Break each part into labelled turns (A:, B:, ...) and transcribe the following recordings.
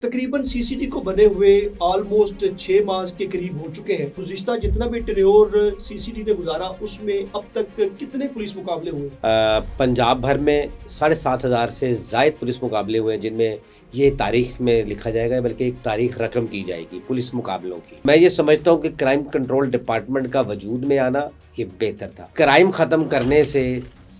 A: तकरीबन सीसीडी को बने हुए ऑलमोस्ट 6 माह के करीब हो चुके हैं। गुज़िश्ता जितना भी टेन्योर सीसीडी ने गुजारा उसमें अब तक कितने पुलिस मुकाबले हुए?
B: पंजाब भर में 7,500 से ज़ायद पुलिस मुकाबले हुए हैं, जिनमें ये तारीख में लिखा जाएगा, बल्कि एक तारीख रकम की जाएगी पुलिस मुकाबलों की। मैं ये समझता हूँ कि क्राइम कंट्रोल डिपार्टमेंट का वजूद में आना ये बेहतर था। क्राइम ख़त्म करने से,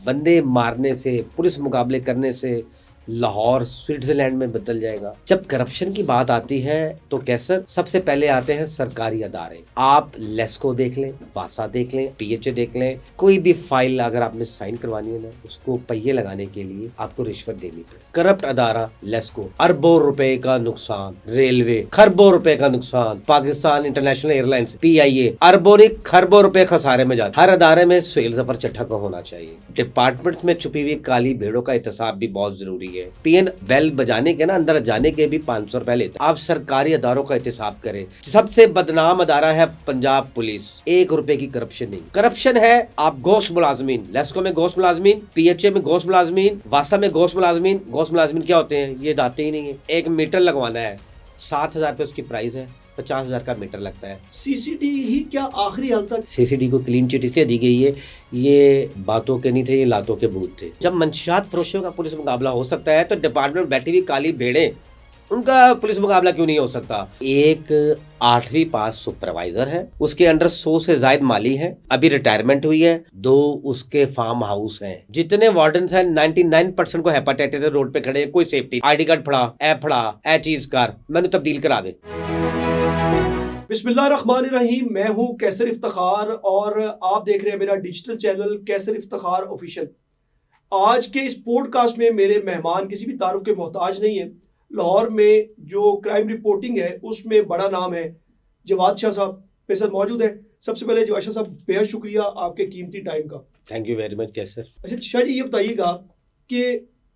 B: बंदे मारने से, पुलिस मुकाबले करने से लाहौर स्विट्जरलैंड में बदल जाएगा। जब करप्शन की बात आती है तो कैसर सबसे पहले आते हैं सरकारी अदारे। आप लेस्को देख लें, वासा देख लें, पीएचए देख लें, कोई भी फाइल अगर आपने साइन करवानी है ना, उसको पहिए लगाने के लिए आपको रिश्वत देनी पड़े। करप्ट अदारा लेस्को, अरबों रुपए का नुकसान, रेलवे खरबों रुपए का नुकसान, पाकिस्तान इंटरनेशनल एयरलाइंस पीआईए अरबों ने खरबों रुपए खसारे में जाते। हर अदारे में सुहेल जफर चट्टा का होना चाहिए। डिपार्टमेंट में छुपी हुई काली भेड़ों का एहतसाब भी बहुत जरूरी है। पीएन बेल बजाने के ना, अंदर जाने के भी 500 रुपए लेते। आप सरकारी अदारों का एहतसाब करें। सबसे बदनाम अदारा है पंजाब पुलिस। 1 रुपए की करप्शन नहीं। करप्शन है आप गोश्त मुलाजमीन, लेस्को में गोश्त मुलाजमीन, पीएचए में गोश्त मुलाजमीन, वासा में गोश्त मुलाजमीन। गोश्त मुलाजमीन क्या होते हैं ये दाते ही नहीं है। 1 मीटर लगवाना है, 7,000 रुपए उसकी प्राइस है, 50,000 का मीटर लगता है।
A: सीसीडी ही क्या आखिरी हाल तक?
B: सीसीडी को क्लीन चिट इसलिए दी गई है, ये बातों के नहीं थे, ये लातों के भूत थे। जब मंशियात फरोशों का पुलिस मुकाबला हो सकता है तो डिपार्टमेंट में बैठी हुई काली भेड़ें, उनका पुलिस मुकाबला क्यों नहीं हो सकता? एक 8वीं पास सुपरवाइजर है, उसके अंडर 100 से ज्यादा माली है, अभी रिटायरमेंट हुई है, 2 उसके फार्म हाउस हैं। जितने वार्डन्स हैं 99% को हेपाटाइटिस है, रोड पे खड़े हैं, कोई सेफ्टी आईडी कार्ड फड़ा ए चीज कर, मैंने तब्दील करा दे।
A: बिस्मिल्लाहिर्रहमानिर्रहीम। मैं हूं कैसर इफ्तिखार और आप देख रहे हैं मेरा डिजिटल चैनल कैसर इफ्तिखार ऑफिशियल। आज के इस पॉडकास्ट में मेरे मेहमान किसी भी तारुफ के मोहताज नहीं है। लाहौर में जो क्राइम रिपोर्टिंग है उसमें बड़ा नाम है। जवाद शाह साहब मेरे साथ मौजूद है। सबसे पहले जवाद शाह साहब, बेहद शुक्रिया आपके कीमती टाइम का।
B: थैंक यू वेरी मच कैसर।
A: अच्छा शाह जी, ये बताइएगा कि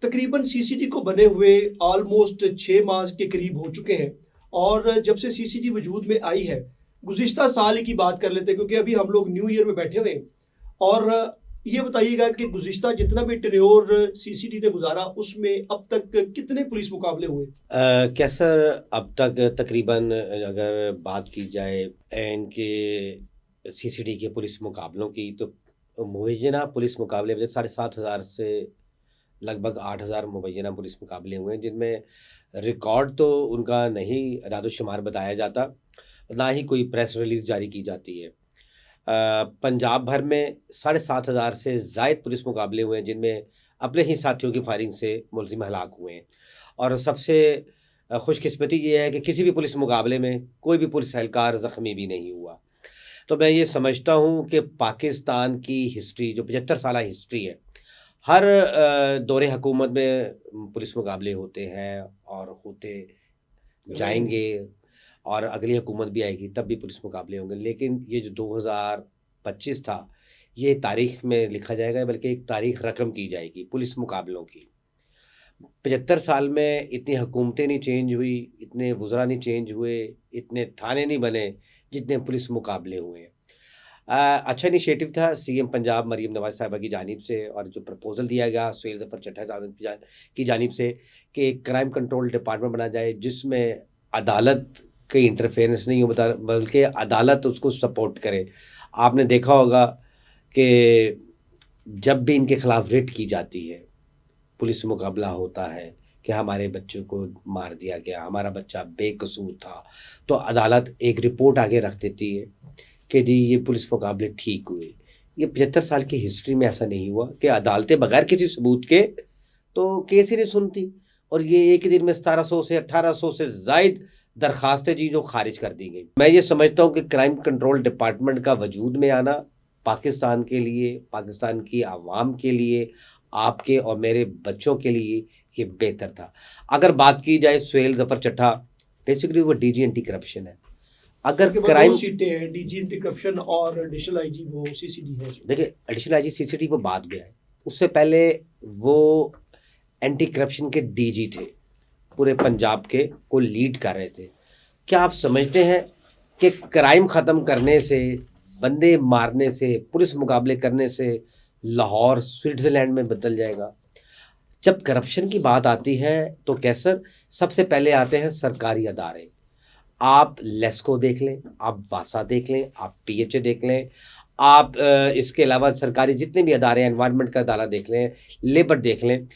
A: तकरीबन सीसीडी को बने हुए ऑलमोस्ट 6 माह के करीब हो चुके हैं और जब से सीसीडी वजूद में आई है, गुज़िश्ता साल की बात कर लेते हैं क्योंकि अभी हम लोग न्यू ईयर में बैठे हुए हैं। और ये बताइएगा कि गुज़िश्ता जितना भी टेन्योर सीसीडी ने गुजारा उसमें अब तक कितने पुलिस मुकाबले हुए?
B: कैसर अब तक तकरीबन अगर बात की जाए इनके सीसीडी के पुलिस मुकाबलों की, तो मुबैना पुलिस मुकाबले अभी तक 7,500 से लगभग 8,000 मुबैना पुलिस मुकाबले हुए हैं, जिनमें रिकॉर्ड तो उनका नहीं अदाद-ओ-शुमार बताया जाता, ना ही कोई प्रेस रिलीज़ जारी की जाती है। पंजाब भर में 7,500 से ज़ायद पुलिस मुकाबले हुए हैं, जिनमें अपने ही साथियों की फायरिंग से मुलज़िम हलाक हुए हैं। और सबसे खुशकिस्मती ये है कि किसी भी पुलिस मुकाबले में कोई भी पुलिस एहलकार ज़ख्मी भी नहीं हुआ। तो मैं ये समझता हूँ कि पाकिस्तान की हिस्ट्री जो 75 साला हिस्ट्री है, हर दौरे हुकूमत में पुलिस मुकाबले होते हैं और होते जाएंगे, और अगली हुकूमत भी आएगी तब भी पुलिस मुकाबले होंगे। लेकिन ये जो 2025 था, ये तारीख में लिखा जाएगा, बल्कि एक तारीख रकम की जाएगी पुलिस मुकाबलों की। 75 साल में इतनी हुकूमतें नहीं चेंज हुई, इतने वज़रा नहीं चेंज हुए, इतने थाने नहीं बने जितने पुलिस मुकाबले हुए हैं। अच्छा इनिशिएटिव था सीएम पंजाब मरीम नवाज साहिबा की जानिब से, और जो प्रपोजल दिया गया सुहेल जफर चट्टा साहब की जानिब से कि एक क्राइम कंट्रोल डिपार्टमेंट बना जाए जिसमें अदालत की इंटरफेरेंस नहीं हो, बल्कि अदालत उसको सपोर्ट करे। आपने देखा होगा कि जब भी इनके खिलाफ रिट की जाती है, पुलिस मुकाबला होता है कि हमारे बच्चों को मार दिया गया, हमारा बच्चा बेकसूर था, तो अदालत एक रिपोर्ट आगे रख देती है कि जी ये पुलिस मुकाबले ठीक हुए। ये 75 साल की हिस्ट्री में ऐसा नहीं हुआ कि अदालतें बगैर किसी सबूत के तो केस ही नहीं सुनती, और ये एक ही दिन में 1700 से 1800 से ज़ायद दरखास्तें जी जो खारिज कर दी गई। मैं ये समझता हूँ कि क्राइम कंट्रोल डिपार्टमेंट का वजूद में आना पाकिस्तान के लिए, पाकिस्तान की आवाम के लिए, आपके और मेरे बच्चों के लिए ये बेहतर था। अगर बात की जाए सुहेल जफर चट्टा, बेसिकली वो डीजी एंटी करप्शन है। अगर क्राइम
A: सीटें हैं, डीजी एंटी करप्शन और एडिशनल आईजी वो सीसीडी है।
B: देखिए, एडिशनल आईजी सीसीडी वो बाद में है, उससे पहले वो एंटी करप्शन के डीजी थे, पूरे पंजाब के को लीड कर रहे थे। क्या आप समझते हैं कि क्राइम ख़त्म करने से, बंदे मारने से, पुलिस मुकाबले करने से लाहौर स्विट्जरलैंड में बदल जाएगा? जब करप्शन की बात आती है तो कैसर सबसे पहले आते हैं सरकारी अदारे। आप लेस्को देख लें, आप वासा देख लें, आप पीएचए देख लें, आप इसके अलावा सरकारी जितने भी अदारे हैं, एनवायरनमेंट का अदारा देख लें, लेबर देख लें,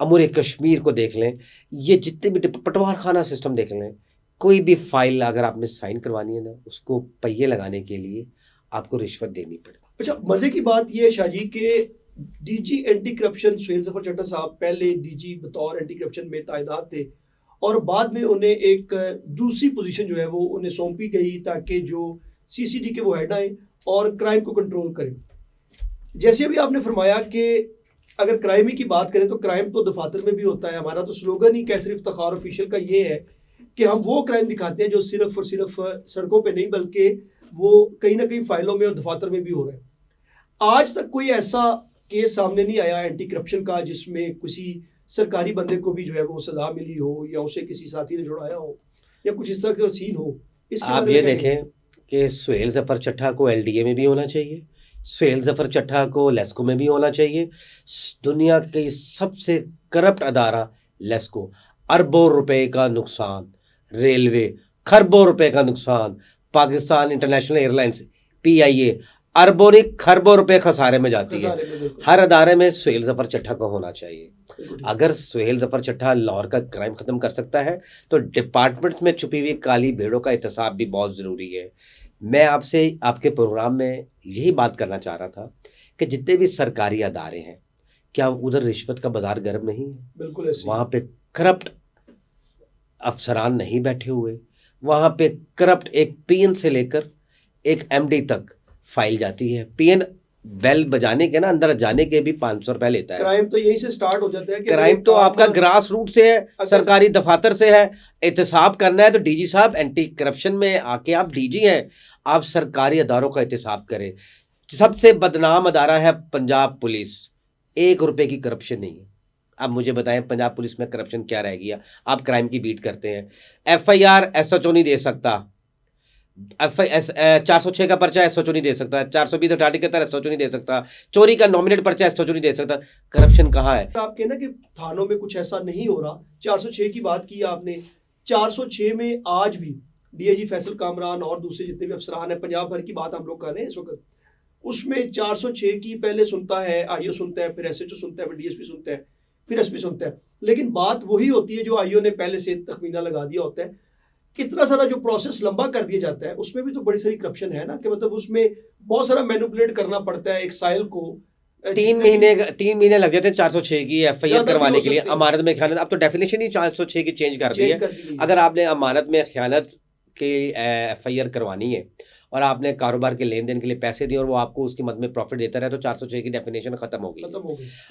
B: अमूर कश्मीर को देख लें, ये जितने भी पटवार खाना सिस्टम देख लें, कोई भी फाइल अगर आपने साइन करवानी है ना, उसको पहिए लगाने के लिए आपको रिश्वत देनी पड़ेगी।
A: अच्छा, मजे की बात यह है शाहजी के DG anti corruption Suhail Zafar Chaddha साहब पहले डीजी बतौर एंटी करप्शन में तैनात थे और बाद में उन्हें एक दूसरी पोजीशन जो है वो उन्हें सौंपी गई ताकि जो सीसीडी के वो हेड आए और क्राइम को कंट्रोल करें। जैसे अभी आपने फरमाया कि अगर क्राइम की बात करें तो क्राइम तो दफातर में भी होता है। हमारा तो स्लोगन ही क्या सिर्फ इफ्तिखार ऑफिशियल का ये है कि हम वो क्राइम दिखाते हैं जो सिर्फ और सिर्फ सड़कों पे नहीं बल्कि वो कहीं ना कहीं फाइलों में और दफातर में भी हो रहे हैं। आज तक कोई ऐसा केस सामने नहीं आया एंटी करप्शन का जिसमें किसी सरकारी बंदे को भी जो है वो सजा मिली हो या उसे किसी साथी ने छुड़ाया हो या कुछ इस तरह का सीन हो।
B: आप ये देखें कि सुहेल जफर चड्ढा को एलडीए में भी होना चाहिए, सुहेल जफर चड्ढा को लेस्को में भी होना चाहिए। दुनिया के सबसे करप्ट अदारा लेस्को, अरबों रुपए का नुकसान, रेलवे खरबों रुपए का नुकसान, पाकिस्तान इंटरनेशनल एयरलाइंस पीआईए अरबों नहीं खरबों रुपए खसारे में जाती है। हर अदारे में सुहेल जफर चड्ढा को होना चाहिए। अगर सुहेल जफर चड्ढा लाहौर का क्राइम खत्म कर सकता है तो डिपार्टमेंट्स में छुपी हुई काली भेड़ों का एहतसाब भी बहुत ज़रूरी है। मैं आपसे आपके प्रोग्राम में यही बात करना चाह रहा था कि जितने भी सरकारी अदारे हैं, क्या उधर रिश्वत का बाजार गर्म नहीं है?
A: बिल्कुल ऐसे।
B: वहाँ पे करप्ट अफसरान नहीं बैठे हुए, वहाँ पे करप्ट एक पीएन से लेकर एक एमडी तक फाइल जाती है। पीएन बेल बजाने के ना अंदर जाने के भी 500 रुपए लेता है।
A: क्राइम तो यहीं से स्टार्ट हो जाता है कि
B: क्राइम तो आपका ग्रास रूट से है, सरकारी दफातर से है। एहतसाब करना है तो डीजी साहब एंटी करप्शन में आके आप डीजी हैं, आप सरकारी अदारों का एहतसाब करें। सबसे बदनाम अदारा है पंजाब पुलिस, 1 रुपए की करप्शन नहीं है। अब मुझे बताएं पंजाब पुलिस में करप्शन क्या रह गया? आप क्राइम की बीट करते हैं, एफआईआर एसएचओ नहीं दे सकता, 406 का पर्चा एसएचओ नहीं दे सकता, 420 अटाटी के तहत एसएचओ नहीं दे सकता, चोरी का नॉमिनेट पर्चा एसएचओ नहीं दे सकता। करप्शन कहाँ है?
A: आप कहना कि थानों में कुछ ऐसा नहीं हो रहा। 406 की बात की आपने, 406 में आज भी डीआईजी फैसल कामरान और दूसरे जितने भी अफसरान हैं, पंजाब भर की बात हम लोग कर रहे हैं इस वक्त, उसमें 406 की पहले सुनता है आईओ सुनता है, फिर एसएचओ सुनता है, फिर डीएसपी सुनता है, फिर एसपी सुनता है। लेकिन बात वही होती है जो आईओ ने पहले से तखमीना लगा दिया होता है। इतना सारा जो प्रोसेस लंबा कर दिया जाता है उसमें भी तो बड़ी सारी करप्शन है ना, कि मतलब उसमें बहुत सारा मैनिपुलेट करना पड़ता है एक साइल को।
B: 3 महीने लग जाते हैं 406 की एफआईआर करवाने के लिए। अमानत में ख्यानत, अब तो डेफिनेशन ही 406 की चेंज कर दी है। अगर आपने अमानत में ख्यानत की एफआईआर करवानी है और आपने कारोबार के लेन देन के लिए पैसे दिए और वो आपको उसकी मद में प्रॉफिट देता रहे तो 406 की डेफिनेशन खत्म हो गई।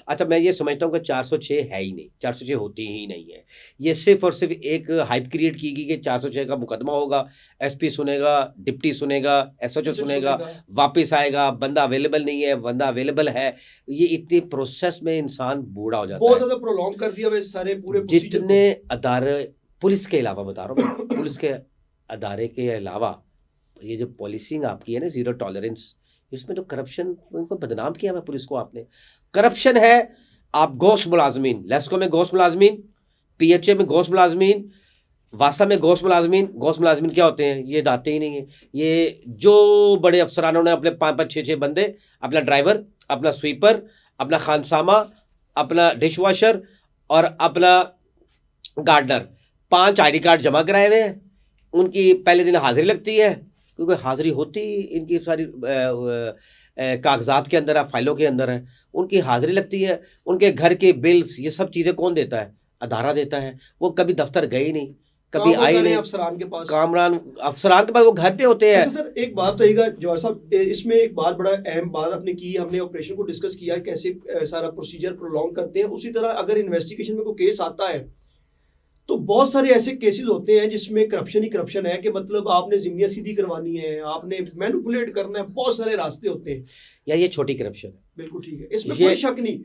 B: अच्छा, मैं ये समझता हूँ कि 406 है ही नहीं, 406 होती ही नहीं है। ये सिर्फ और सिर्फ एक हाइप क्रिएट की गई कि 406 का मुकदमा होगा, एसपी सुनेगा, डिप्टी सुनेगा, एसएचओ सुनेगा, वापस आएगा, बंदा अवेलेबल नहीं है, बंदा अवेलेबल है। ये इतनी प्रोसेस में इंसान बूढ़ा हो जाता है।
A: बहुत ज्यादा प्रोलॉन्ग कर दिया सारे पूरे
B: जितने अदारे पुलिस के अलावा बता रहा हूँ, पुलिस के अदारे के अलावा ये जो पॉलिसिंग आपकी है ना, जीरो टॉलरेंस, इसमें तो करप्शन को बदनाम किया है पुलिस को आपने। करप्शन है, आप गोश्त मुलाजमीन, लेस्को में गोश्त मुलाजमीन, पीएचए में गोश्त मुलाजमीन, वासा में गोश्त मुलाजमीन क्या होते हैं ये दाते ही नहीं है। ये जो बड़े अफसरानों ने अपने 5-5, 6-6 बंदे, अपना ड्राइवर, अपना स्वीपर, अपना खानसामा, अपना डिश वॉशर और अपना गार्डनर, 5 आईडी कार्ड जमा कराए हुए हैं। उनकी पहले दिन हाजिरी लगती है, क्योंकि हाजिरी होती इनकी सारी कागजात के अंदर है, फाइलों के अंदर है। उनकी हाजिरी लगती है, उनके घर के बिल्स, ये सब चीज़ें कौन देता है? अदारा देता है। वो कभी दफ्तर गए नहीं, कभी आए नहीं,
A: अफसरान के पास,
B: अफसरान के पास वो घर पे होते हैं।
A: सर एक बात कहिएगा जवाहर साहब, इसमें एक बात बड़ा अहम बात आपने की, हमने ऑपरेशन को डिस्कस किया कैसे सारा प्रोसीजर प्रोलॉन्ग करते हैं। उसी तरह अगर इन्वेस्टिगेशन में कोई केस आता है तो बहुत सारे ऐसे केसेस होते हैं जिसमें करप्शन ही करप्शन है, कि मतलब आपने जिम्मियां सीधी करवानी है, आपने मैनिपुलेट करना है, बहुत सारे रास्ते होते हैं।
B: या ये छोटी करप्शन है,
A: बिल्कुल ठीक है, इसमें कोई शक नहीं।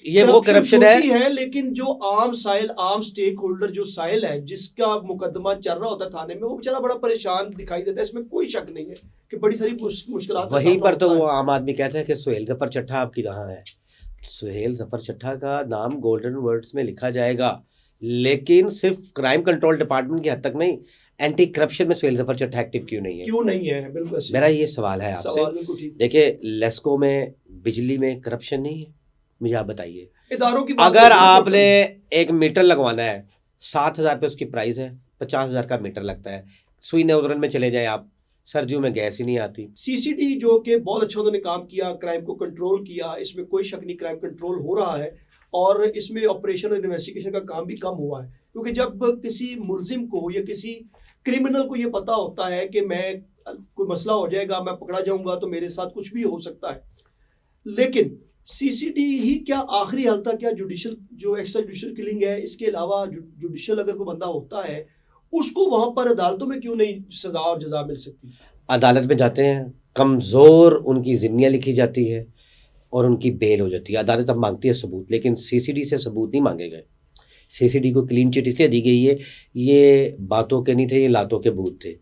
B: ये वो करप्शन है,
A: लेकिन जो आम साइल, आम स्टेक होल्डर जो साइल है जिसका मुकदमा चल रहा होता है थाने में, वो बेचारा बड़ा परेशान दिखाई देता है। इसमें कोई शक नहीं है कि बड़ी सारी मुश्किलात।
B: वहीं पर तो वो आम आदमी कहता है कि सुहेल जफर चड्ढा आपकी कहाँ है, सुहेल जफर चट्टा का नाम गोल्डन वर्ड्स में लिखा जाएगा, लेकिन सिर्फ क्राइम कंट्रोल डिपार्टमेंट की हद तक नहीं, एंटी करप्शन में सुहेल जफर चट्टा एक्टिव क्यों नहीं है?
A: क्यों नहीं है? बिल्कुल सही।
B: मेरा ये सवाल है आपसे।
A: सवाल बिल्कुल ठीक।
B: देखिए, लेस्को में बिजली में करप्शन नहीं है? मुझे आप बताइए।
A: इदारों की बात
B: अगर
A: करें तो
B: आपने
A: टोटल
B: एक मीटर लगवाना है, 7,000 रुपये उसकी प्राइस है, 50,000 का मीटर लगता है। सुई नेवरन में चले जाएं आप, सर्दियों में गैस ही नहीं आती।
A: सीसीडी जो कि बहुत अच्छा उन्होंने काम किया, क्राइम को कंट्रोल किया, इसमें कोई शक नहीं, क्राइम कंट्रोल हो रहा है और इसमें ऑपरेशन और इन्वेस्टिगेशन का काम भी कम हुआ है। क्योंकि जब किसी मुलजिम को या किसी क्रिमिनल को ये पता होता है कि मैं कोई मसला हो जाएगा, मैं पकड़ा जाऊंगा तो मेरे साथ कुछ भी हो सकता है, लेकिन सीसीडी ही क्या आखिरी हाल था? क्या जुडिशल जो एक्स्ट्रा जुडिशल किलिंग है, इसके अलावा जुडिशल अगर कोई बंदा होता है उसको वहां पर अदालतों में क्यों नहीं सजा और जजा मिल सकती?
B: अदालत में जाते हैं, कमज़ोर उनकी ज़िम्मियाँ लिखी जाती है और उनकी बेल हो जाती है। अदालत अब मांगती है सबूत, लेकिन सीसीडी से सबूत नहीं मांगे गए। सीसीडी को क्लीन चिट इसलिए दी गई है, ये बातों के नहीं थे, ये लातों के भूत थे।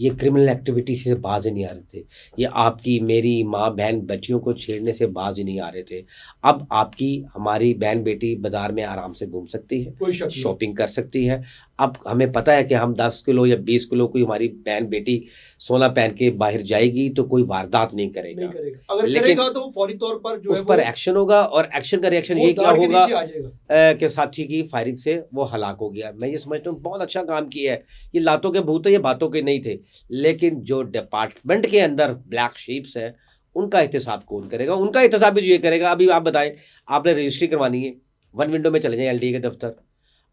B: ये क्रिमिनल एक्टिविटी से बाज ही नहीं आ रहे थे। ये आपकी मेरी माँ बहन बच्चियों को छेड़ने से बाज ही नहीं आ रहे थे। अब आपकी हमारी बहन बेटी बाजार में आराम से घूम सकती है,
A: कोई शक नहीं।
B: शॉपिंग कर सकती है। अब हमें पता है कि हम 10 किलो या 20 किलो कोई हमारी बहन बेटी सोना पहन के बाहर जाएगी तो कोई वारदात नहीं
A: नहीं
B: करेगा,
A: करेगा। अगर
B: लेकिन
A: करेगा तो फौरी तौर पर जो
B: उस
A: है
B: पर
A: वो
B: एक्शन होगा। और एक्शन का रिएक्शन ये क्या
A: दाड़ के
B: होगा
A: नीचे आ जाएगा।
B: कि साथी की फायरिंग से वो हलाक हो गया। मैं ये समझता हूँ बहुत अच्छा काम किया है। ये लातों के भूत है, ये बातों के नहीं थे। लेकिन जो डिपार्टमेंट के अंदर ब्लैक शीप्स है, उनका एहतसाब कौन करेगा? उनका एहतसाब भी जो ये करेगा। अभी आप बताएं, आपने रजिस्ट्री करवानी है, 1 विंडो में चले जाएं एलडी के दफ्तर,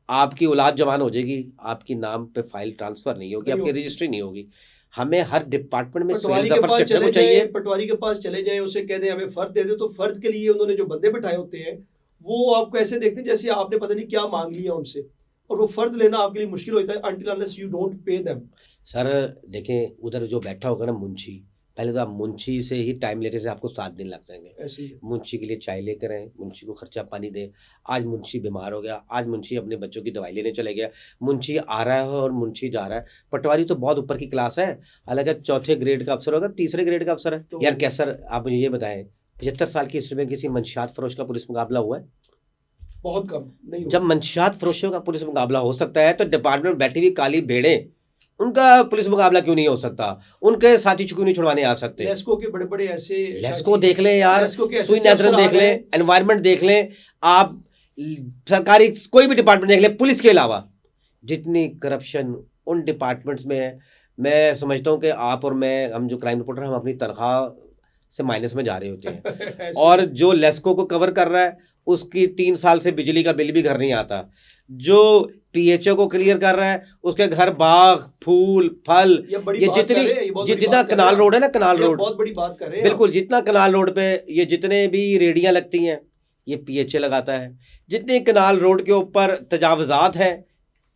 B: आपकी औलाद जवान हो जाएगी, आपकी नाम पे फाइल ट्रांसफर नहीं होगी,
A: नहीं
B: आपकी
A: होगी।
B: रजिस्ट्री नहीं होगी। हमें हर डिपार्टमेंट में सुहेल
A: पटवारी के
B: जफर
A: पास
B: चट्टा को
A: चले
B: चाहिए।
A: जाए, पटवारी के पास चले जाए, उसे कह दें हमें फर्द दे दे, तो फर्द के लिए उन्होंने जो बंदे बैठाए होते हैं वो आपको ऐसे देखते हैं जैसे आपने पता नहीं क्या मांग लिया उनसे, और वो फर्द लेना आपके लिए मुश्किल होता है until unless you don't pay them.
B: Sir देखें, उधर जो बैठा होगा ना मुंशी, पहले तो आप मुंशी से ही टाइम लेते थे, आपको 7 दिन लग जाएंगे।
A: ऐसे ही है।
B: मुंशी के लिए चाय लेकर आए, मुंशी को खर्चा पानी दे। आज मुंशी बीमार हो गया, आज मुंशी अपने बच्चों की दवाई लेने चले गया। मुंशी आ रहा है और मुंशी जा रहा है। पटवारी तो बहुत ऊपर की क्लास है, हालांकि 4थे ग्रेड का अफसर होगा, 3रे ग्रेड का अफसर है।
A: तो
B: यार क्या सर, आप मुझे ये बताएं, 75 साल की हिस्ट्री में किसी मंशियात फरोश का पुलिस मुकाबला हुआ है?
A: बहुत कम नहीं
B: जब मंशियात फरोशों का पुलिस मुकाबला हो सकता है तो डिपार्टमेंट में बैठी हुई काली भेड़ें, उनका पुलिस मुकाबला क्यों नहीं हो सकता? उनके साथी क्यों नहीं छुड़वाने आ सकते?
A: लेस्को के बड़े बड़े ऐसे
B: लेस्को देख लें यार,
A: लेस्को के ऐसे
B: सुई
A: अफसर
B: नेत्रन
A: आ
B: देख
A: गए
B: लें, एनवायरनमेंट देख लें, आप सरकारी कोई भी डिपार्टमेंट देख लें, पुलिस के अलावा जितनी करप्शन उन डिपार्टमेंट्स में है। मैं समझता हूँ कि आप और मैं, हम जो क्राइम रिपोर्टर, हम अपनी तनख्वाह से माइनस में जा रहे होते हैं।
A: ऐसे
B: और जो लेस्को को कवर कर रहा है उसकी 3 साल से बिजली का बिल भी घर नहीं आता। जो पीएचओ को क्लियर कर रहा है उसके घर बाग फूल फल,
A: ये बड़ी
B: ये
A: बात
B: जितनी
A: कर रहे हैं, ये बहुत बड़ी
B: जितना
A: बात कर
B: कनाल
A: रहे हैं।
B: रोड है ना, कनाल
A: ये
B: रोड,
A: बहुत बड़ी बात कर रहे हैं
B: बिल्कुल, जितना कनाल रोड पे ये जितने भी रेडियां लगती हैं ये पीएचए लगाता है। जितने कनाल रोड के ऊपर तजावजात हैं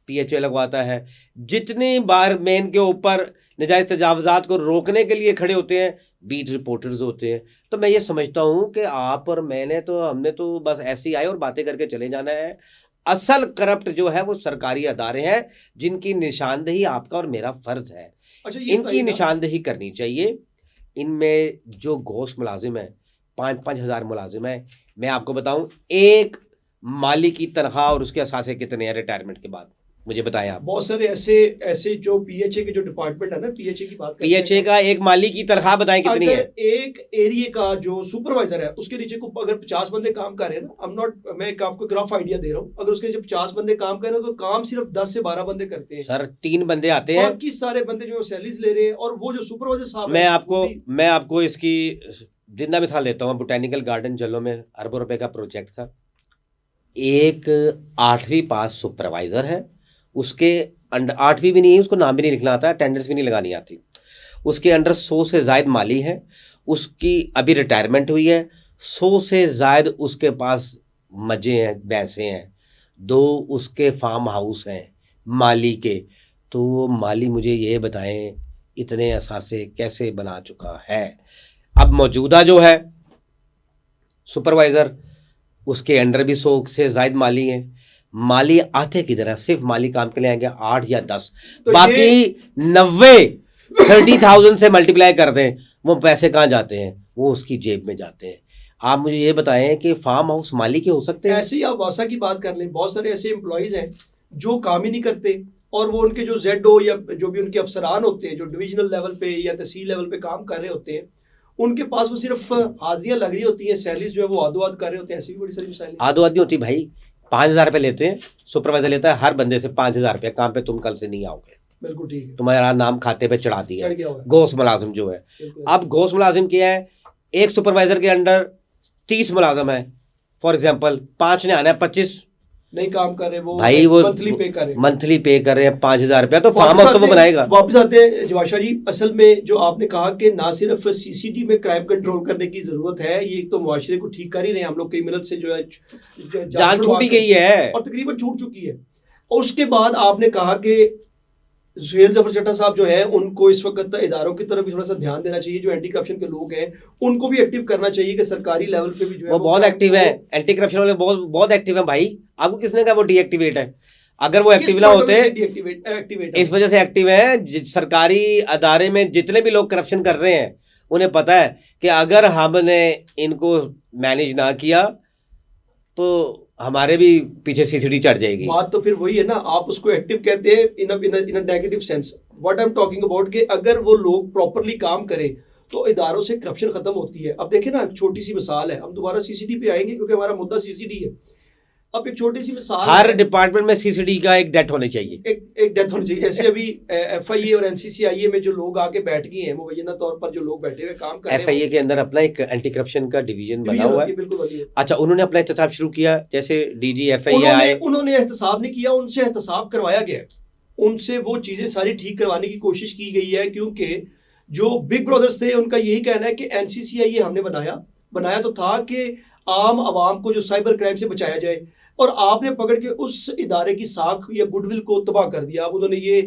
B: पीएचए लगवाता है। जितनी बार मेन के ऊपर नजायज तजावजात को रोकने के लिए खड़े होते हैं बीट रिपोर्टर्स होते हैं। तो मैं ये समझता हूँ कि आप और मैंने तो, हमने तो बस ऐसे ही आए और बातें करके चले जाना है। असल करप्ट जो है वो सरकारी अदारे हैं जिनकी निशानदेही आपका और मेरा फर्ज है।
A: अच्छा, ये
B: इनकी
A: बताइए ना,
B: निशानदेही करनी चाहिए। इनमें जो घोष मुलाजिम है, 5-5 हज़ार मुलाजिम है। मैं आपको बताऊं, एक माली की तनख्वाह और उसके असासे कितने हैं रिटायरमेंट के बाद, मुझे बताएं आप।
A: बहुत सारे ऐसे ऐसे जो पीएचए के जो डिपार्टमेंट है ना, पीएचए की बात करते हैं,
B: पीएचए का एक माली की तनख्वाह बताएं कितनी है?
A: अगर एक एरिया का जो सुपरवाइजर है उसके नीचे को अगर 50 बंदे काम कर रहे हैं ना, मैं एक आपको रफ आइडिया दे रहा हूँ, अगर उसके नीचे 50 बंदे काम कर रहे हैं तो काम सिर्फ 10 से 12 बंदे करते हैं।
B: सर 3 बंदे आते हैं,
A: बाकी सारे बंदे जो सैलरीज ले रहे हैं, और वो जो सुपरवाइजर साहब
B: मैं
A: हैं,
B: आपको
A: वो भी-
B: मैं आपको इसकी जिंदा मिसाल देता हूँ। बोटेनिकल गार्डन जल्लों में अरबों रुपए का प्रोजेक्ट था। एक 8वीं पास सुपरवाइजर है, उसके अंडर 8वीं भी नहीं है, उसको नाम भी नहीं लिखना आता, अटेंडेंस भी नहीं लगानी आती। उसके अंडर 100 से ज़ायद माली है, उसकी अभी रिटायरमेंट हुई है। 100 से ज़ायद उसके पास मजे हैं, भैंसे हैं, 2 उसके फार्म हाउस हैं माली के। तो वो माली मुझे ये बताएं इतने असासे कैसे बना चुका है? अब मौजूदा जो है सुपरवाइज़र, उसके अंडर भी 100 से ज़ायद माली हैं। माली आते किधर है? सिर्फ माली काम के लिए आएंगे 8 या 10,
A: तो
B: बाकी 90 30,000 से मल्टीप्लाई कर दें, वो पैसे कहाँ जाते हैं? वो उसकी जेब में जाते हैं। आप मुझे ये बताएं कि फार्म हाउस मालिक हो सकते हैं?
A: ऐसे ही आप वासा की बात कर लें, बहुत सारे ऐसे एम्प्लॉयज़ हैं जो काम ही नहीं करते, और वो उनके जो ZO या जो भी उनके अफसरान होते हैं जो डिविजनल लेवल पे या तहसील लेवल पे काम कर रहे होते हैं, उनके पास वो सिर्फ हाजिरियाँ लग रही होती हैं, सैलरीज जो है वो आदो आद कर रहे होते हैं। ऐसी भी बड़ी सारी मिसाइलें हैं।
B: आदो आदमी होती भाई, 5,000 रुपये लेते हैं, सुपरवाइजर लेता है हर बंदे से 5,000 रुपये, काम पे तुम कल से नहीं आओगे,
A: बिल्कुल ठीक है,
B: तुम्हारा नाम खाते पे चढ़ा दिया।
A: चढ़ गया हुआ है,
B: घोष मुलाजिम जो है,
A: बिल्कुल।
B: अब घोष मुलाजिम क्या है, एक सुपरवाइजर के अंडर 30 मुलाजिम है, फॉर एग्जाम्पल 5 ने आना है, 25
A: नहीं काम कर रहे, वो
B: भाई वो
A: मंथली पे कर रहे हैं।
B: मंथली पे कर रहे हैं 5,000 रुपया, तो फार्म
A: वापस
B: हाउस तो वो
A: आते-
B: बनाएगा।
A: वापस आते हैं जवाशा जी, असल में जो आपने कहा कि ना सिर्फ सीसीडी में क्राइम कंट्रोल करने की जरूरत है, ये एक तो मुआशरे को ठीक कर ही रहे हैं हम लोग, क्रिमिनल से जो है
B: जान छूटी गई है,
A: और तकरीबन छूट चुकी है। और उसके बाद आपने कहा कि सुहेल जफर चट्टा साहब जो है उनको इस वक्त इदारों की तरफ भी थोड़ा सा ध्यान देना चाहिए, जो एंटी करप्शन के लोग हैं उनको भी एक्टिव करना चाहिए कि सरकारी लेवल पे भी जो है
B: वो बहुत एक्टिव है, एंटी करप्शन वाले बहुत बहुत एक्टिव है भाई। आपको किसने कहा वो डीएक्टिवेट है? अगर वो एक्टिव ना होते,
A: एक्टिवेट
B: इस वजह से एक्टिव है। सरकारी अदारे में जितने भी लोग करप्शन कर रहे हैं उन्हें पता है कि अगर हमने इनको मैनेज ना किया तो हमारे भी पीछे सीसीडी चढ़ जाएगी।
A: बात तो फिर वही है ना, आप उसको एक्टिव कहते हैं in a negative sense. What I am talking about कि अगर वो लोग प्रॉपरली काम करें तो इदारों से करप्शन खत्म होती है। अब देखिए ना, एक छोटी सी मिसाल है, हम दोबारा सीसीडी पे आएंगे क्योंकि हमारा मुद्दा सीसीडी है। अब एक छोटी सी मिसाल,
B: हर डिपार्टमेंट में सीसीडी का एक डेथ होनी चाहिए,
A: एक डेथ होनी चाहिए। जैसे अभी FIA और NCCIA में जो लोग आके बैठ गए हैं, मुबैना तौर पर जो लोग बैठे हुए काम कर रहे हैं,
B: FIA के अंदर अपना एक एंटी करप्शन का डिवीजन बना हुआ है।
A: बिल्कुल वही है।
B: अच्छा, उन्होंने अपना एहतसाब शुरू किया, जैसे DG FIA आए,
A: उन्होंने एहतसाब नहीं किया, उनसे एहतसाब करवाया गया, उनसे वो चीजें सारी ठीक करवाने की कोशिश की गई है। क्योंकि जो बिग ब्रदर्स थे उनका यही कहना है कि NCCIA हमने बनाया तो था कि आम आवाम को जो साइबर क्राइम से बचाया जाए, और आपने पकड़ के उस इदारे की साख या गुडविल को तबाह कर दिया। अब उन्होंने ये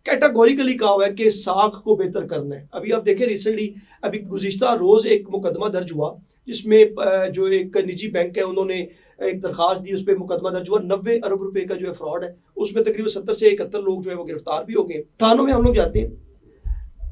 A: कैटेगोरिकली कहा हुआ है कि साख को बेहतर करना है। अभी आप देखें, रिसेंटली अभी गुज़िश्ता रोज एक मुकदमा दर्ज हुआ जिसमें जो एक निजी बैंक है उन्होंने एक दरखास्त दी, उस पर मुकदमा दर्ज हुआ। 90 अरब रुपए का जो है फ्रॉड है, उसमें तकरीबन 70 से 71 लोग जो है वो गिरफ्तार भी हो गए। थानों में हम लोग जाते हैं,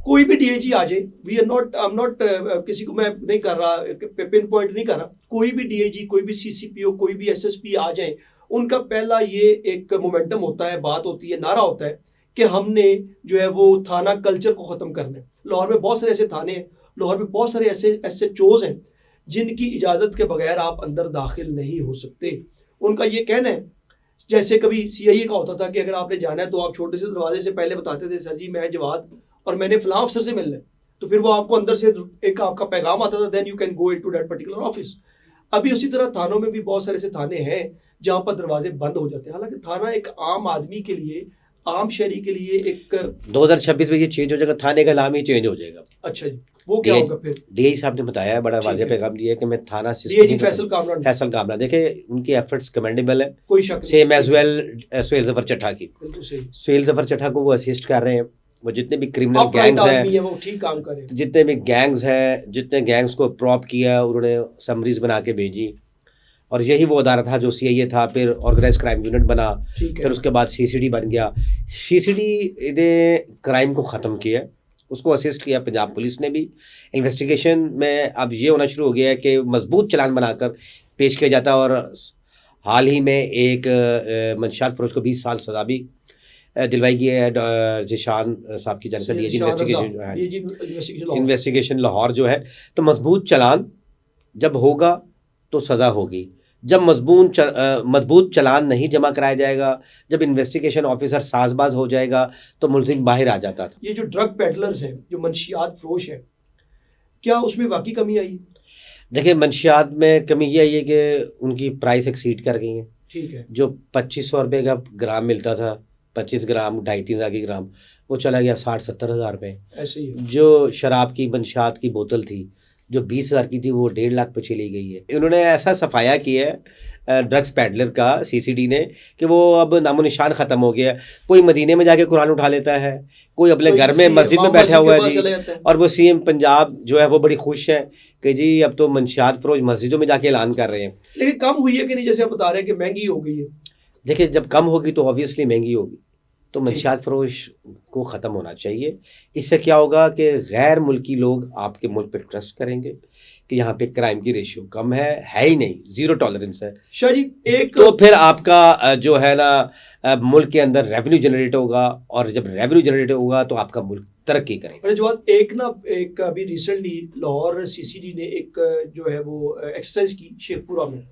A: कोई भी DIG आ जाए, we are not, I am not, किसी को मैं नहीं कर रहा, पिन पॉइंट नहीं कर रहा, कोई भी DIG, कोई भी CCPO, कोई भी SSP आ जाए, उनका पहला ये एक मोमेंटम होता है, बात होती है, नारा होता है कि हमने जो है वो थाना कल्चर को ख़त्म करना है। लाहौर में बहुत सारे ऐसे थाने हैं, लाहौर में बहुत सारे ऐसे SHOs हैं जिनकी इजाज़त के बगैर आप अंदर दाखिल नहीं हो सकते। उनका ये कहना है, जैसे कभी CIA का होता था कि अगर आपने जाना है तो आप छोटे से दरवाजे से पहले बताते थे, सर जी मैं जवाद और मैंने फलां अफसर से मिलना है, तो फिर वो आपको अंदर से एक आपका पैगाम आता था, then you can go into that particular office. अभी उसी तरह थानों में भी बहुत सारे ऐसे थाने हैं जहां पर दरवाजे बंद हो जाते हैं। हालांकि थाना एक आम आदमी के लिए, आम शहरी के लिए एक
B: 2026 में ये चेंज हो जाएगा, थाने का नाम ही चेंज हो जाएगा।
A: अच्छा जी, वो क्या होगा फिर?
B: DIG साहब ने बताया, बड़ा
A: ठीक
B: वाज़ेह
A: है।
B: पैगाम दिया है कि मैं थाना
A: DIG फैसल कामरान,
B: फैसल कामरा, देखे उनकी एफर्ट्स कमेंडेबल है,
A: कोई शक नहीं,
B: same as well Suhail Zafar Chadha की।
A: बिल्कुल सही।
B: सुहेल जफर चट्टा को वो असिस्ट कर रहे हैं। वो जितने भी क्रिमिनल
A: अपराइट
B: गैंग्स
A: आदमी
B: हैं,
A: है, वो ठीक काम करे।
B: जितने भी गैंग्स हैं, जितने गैंग्स को प्रॉप किया, उन्होंने समरीज बना के भेजी। और यही वो अदारा था जो CIA था, फिर ऑर्गेनाइज क्राइम यूनिट बना,
A: ठीक है,
B: फिर उसके बाद CCD बन गया। CCD ने क्राइम को ख़त्म किया, उसको असिस्ट किया पंजाब पुलिस ने भी। इन्वेस्टिगेशन में अब ये होना शुरू हो गया है कि मजबूत चालान बनाकर पेश किया जाता है। और हाल ही में एक मंशियात फरोश को 20 साल सज़ा भी दिलवाई गई है जिशान साहब की जानकारी। इन्वेस्टिगेशन लाहौर जो है, तो मजबूत चालान जब होगा तो सज़ा होगी। जब मजबूत चालान नहीं जमा कराया जाएगा, जब इन्वेस्टिगेशन ऑफिसर साजबाज हो जाएगा, तो मुलजिम बाहर आ जाता था।
A: ये जो ड्रग पेडलर्स हैं, जो मंशियात फरोश है, क्या उसमें वाकई कमी आई?
B: देखिए, मंशियात में कमी ये आई है कि उनकी प्राइस एक्सीड कर गई है।
A: ठीक है,
B: जो 2500 रुपये का ग्राम मिलता था, 25 ग्राम 2.5-3 हज़ार की ग्राम, वो चला गया 60-70 हज़ार रुपये।
A: ऐसे ही है।
B: जो शराब की मंशियात की बोतल थी जो 20 हज़ार की थी, वो 1.5 लाख पे चली गई है। इन्होंने ऐसा सफाया किया है ड्रग्स पैडलर का, CCD ने, कि वो अब नामो निशान ख़त्म हो गया। कोई मदीने में जाके कुरान उठा लेता है, कोई अपने घर में मस्जिद में बैठा हुआ है जी। और वो CM पंजाब जो है वो बड़ी खुश है कि जी अब तो मंशियात फरोश मस्जिदों में जाके ऐलान कर रहे हैं।
A: लेकिन कम हुई है कि नहीं? जैसे आप बता रहे हैं कि महंगी हो गई है।
B: देखिए, जब कम होगी तो ऑब्वियसली महंगी होगी, तो मंशियात फरोश को ख़त्म होना चाहिए। इससे क्या होगा कि गैर मुल्की लोग आपके मुल्क पे ट्रस्ट करेंगे कि यहाँ पे क्राइम की रेशियो कम है ही नहीं, ज़ीरो टॉलरेंस है।
A: शाह जी एक
B: तो फिर आपका जो है ना मुल्क के अंदर रेवेन्यू जनरेट होगा, और जब रेवेन्यू जनरेट होगा तो आपका मुल्क तरक्की करेगा।
A: अरे जवाब एक अभी रिसेंटली लाहौर सीसीडी ने एक जो है वो एक्सरसाइज की शेखपुरा में,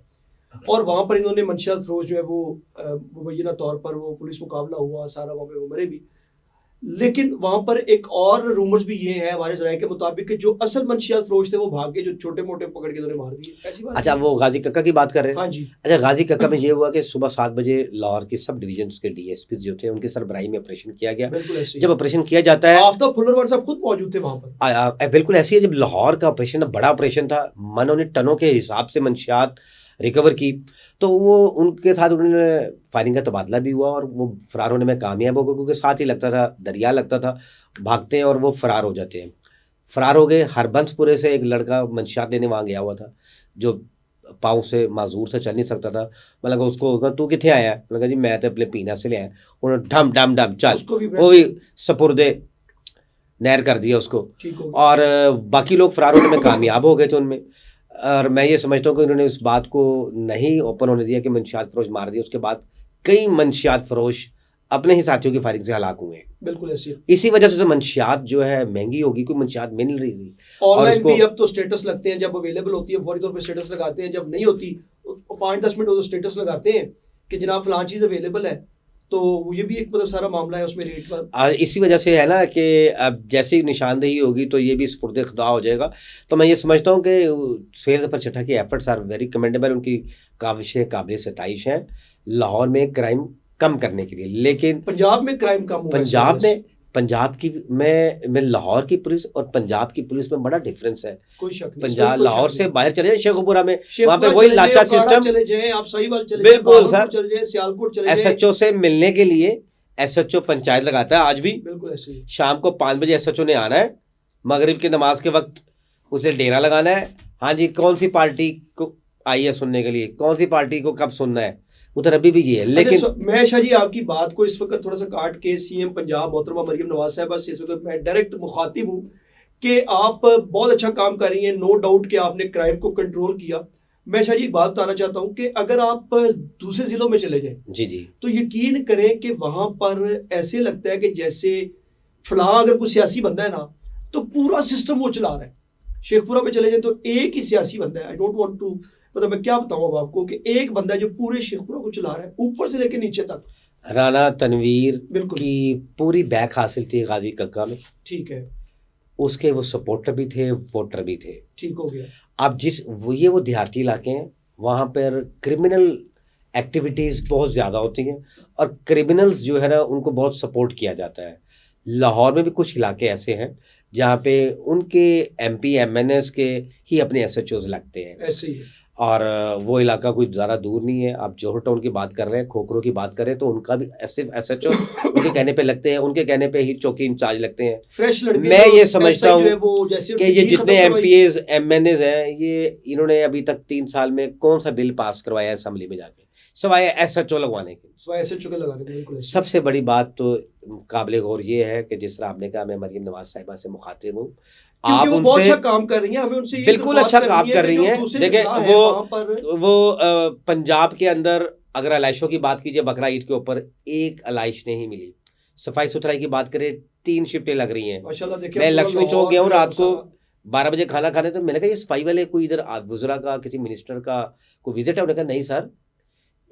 A: और वहां पर इन्होंने मंशियात फरोश जो है वो मुबैना तौर पर वो पुलिस मुकाबला हुआ सारा, वहाँ पे वो मरे भी, लेकिन वहां पर एक और रूमर्स भी ये है हमारे जराये के मुताबिक कि जो असल मंशियात फरोश थे वो भाग के जो छोटे मोटे पकड़ के इन्होंने मार दिए, ऐसी बात
B: अच्छा, वो गाजी कक्का की बात कर रहे हैं?
A: हाँ जी।
B: अच्छा, गाजी कक्का में ये हुआ कि सुबह 7 बजे लाहौर की सब डिवीजन के डीएसपी जो थे उनकी सरबराही में ऑपरेशन किया गया।
A: बिल्कुल ऐसे
B: जब ऑपरेशन किया जाता है,
A: आफ्ताब फुल्लरवान साहब खुद मौजूद थे वहां पर।
B: बिल्कुल ऐसी है, जब लाहौर का ऑपरेशन बड़ा ऑपरेशन था, उन्होंने टनों के हिसाब से मंशियात रिकवर की, तो वो उनके साथ उन्होंने फायरिंग का तबादला भी हुआ और वो फरार होने में कामयाब हो गए, क्योंकि साथ ही लगता था, दरिया लगता था, भागते हैं और वो फरार हो जाते हैं। फरार हो गए। हरबंसपुरे से एक लड़का मंशियात लेने वहाँ गया हुआ था, जो पाँव से माजूर से चल नहीं सकता था। मैं लगा उसको, तू कितने आया? लगा जी मैं तो अपने पीना से ले आया। उन्होंने डम डम डम चल, वो भी सपुर्दे नहर कर दिया उसको, और बाकी लोग फरार होने में कामयाब हो गए थे उनमें। और मैं ये समझता हूँ कि उन्होंने उस बात को नहीं ओपन होने दिया कि मंशियात फरोश मार दिया। उसके बाद कई मंशियात फरोश अपने ही साथियों की फायरिंग से हलाक हुए हैं।
A: बिल्कुल ऐसे।
B: इसी वजह से तो मंशियात जो है महंगी होगी, कोई मंशियात मिल रही थी।
A: ऑनलाइन भी अब तो स्टेटस लगते हैं, जब अवेलेबल होती है फौरी तौर पे स्टेटस लगाते हैं, जब नहीं होती तो 5-10 मिनट तो स्टेटस लगाते हैं कि जनाब फलां चीज़ अवेलेबल है। तो ये भी एक मतलब सारा मामला है उसमें रेट का।
B: इसी वजह से है ना कि अब जैसे ही निशानदेही होगी तो ये भी सुपुर्द खुदा हो जाएगा। तो मैं ये समझता हूँ कि सैयद ज़फ़र चट्टा की एफर्ट्स आर वेरी कमेंडेबल, उनकी काविशें काबिल सताइश हैं लाहौर में क्राइम कम करने के लिए। लेकिन
A: पंजाब में क्राइम कम हुआ,
B: पंजाब की मैं लाहौर की पुलिस और पंजाब की पुलिस में बड़ा डिफरेंस है।
A: कोई शक नहीं।
B: पंजाब लाहौर से बाहर चले जाए शेखुपुरा में, वहाँ पे वही लाचा सिस्टम,
A: चले जाएं आप, सही बात चले
B: बिल्कुल सर,
A: चले जाएं, सियालकोट चले जाएं।
B: एसएचओ से मिलने के लिए एसएचओ पंचायत लगाता है आज भी।
A: बिल्कुल ऐसे।
B: शाम को 5 बजे एसएचओ ने आना है, मगरिब की नमाज के वक्त उसे डेरा लगाना है। हाँ जी, कौन सी पार्टी को आई है सुनने के लिए, कौन सी पार्टी को कब सुनना है, उधर अभी भी ये है। लेकिन
A: मैं शाह जी आपकी बात को इस वक्त थोड़ा सा काट के सीएम पंजाब मोहतरमा मरियम नवाज साहिबा से इस वक्त मैं डायरेक्ट मुखातिब हूँ कि आप बहुत अच्छा काम कर रही हैं, नो डाउट कि आपने क्राइम को कंट्रोल किया। मैं शाह जी एक बात बताना चाहता हूँ कि अगर आप दूसरे जिलों में चले जाएं
B: जी जी,
A: तो यकीन करें कि वहां पर ऐसे लगता है कि जैसे फलां अगर कोई सियासी बंदा है ना तो पूरा सिस्टम वो चला रहा है। शेखपुरा में चले जाए तो एक ही सियासी बंदा है, आई डोंट वांट टू, मतलब मैं क्या बताऊं अब आपको कि एक बंदा जो पूरे शेखपुरा को चला रहा है ऊपर से लेकर नीचे तक।
B: राना तनवीर
A: बिल्कुल
B: की पूरी बैक हासिल थी गाजी कक्का में,
A: ठीक है,
B: उसके वो सपोर्टर भी थे, वोटर भी थे,
A: ठीक हो गया।
B: अब वो देहाती इलाके हैं, वहाँ पर क्रिमिनल एक्टिविटीज़ बहुत ज़्यादा होती हैं और क्रिमिनल्स जो है ना उनको बहुत सपोर्ट किया जाता है। लाहौर में भी कुछ इलाके ऐसे हैं जहाँ पे उनके एमपी एमएनएस के ही अपने एसएचओज लगते हैं,
A: ऐसे ही है।
B: और वो इलाका कोई ज़्यादा दूर नहीं है। आप जोहर टाउन की बात कर रहे हैं, खोखरो की बात करें तो उनका भी एसएचओ उनके कहने पे लगते हैं, उनके कहने पे ही चौकी इंचार्ज लगते हैं।
A: फ्रेश लड़के
B: मैं ये समझता हूँ कि ये जितने एमपीएज एमएनएज हैं, ये इन्होंने अभी तक 3 साल में कौन सा बिल पास करवाया है असेंबली में जाके, सिवाय एसएचओ लगवाने के। सबसे बड़ी बात तो काबिल गौर ये है कि जिस तरह आपने कहा, मैं मरियम नवाज साहिबा से मुखातिब हूँ, आप
A: वो बहुत अच्छा काम कर रही हैं, हमें उनसे
B: बिल्कुल अच्छा काम कर रही हैं। देखिए वो पंजाब के अंदर अगर अलाइशों की बात कीजिए, बकरा ईद के ऊपर एक अलाइश नहीं मिली। सफाई सुथराई की बात करें, 3 शिफ्टें लग रही हैं। मैं लक्ष्मी चौक गया हूँ रात को 12 बजे खाना खाने, तो मैंने कहा ये सफाई वाले कोई इधर गुजरा का किसी मिनिस्टर का कोई विजिट है? उन्होंने कहा नहीं सर,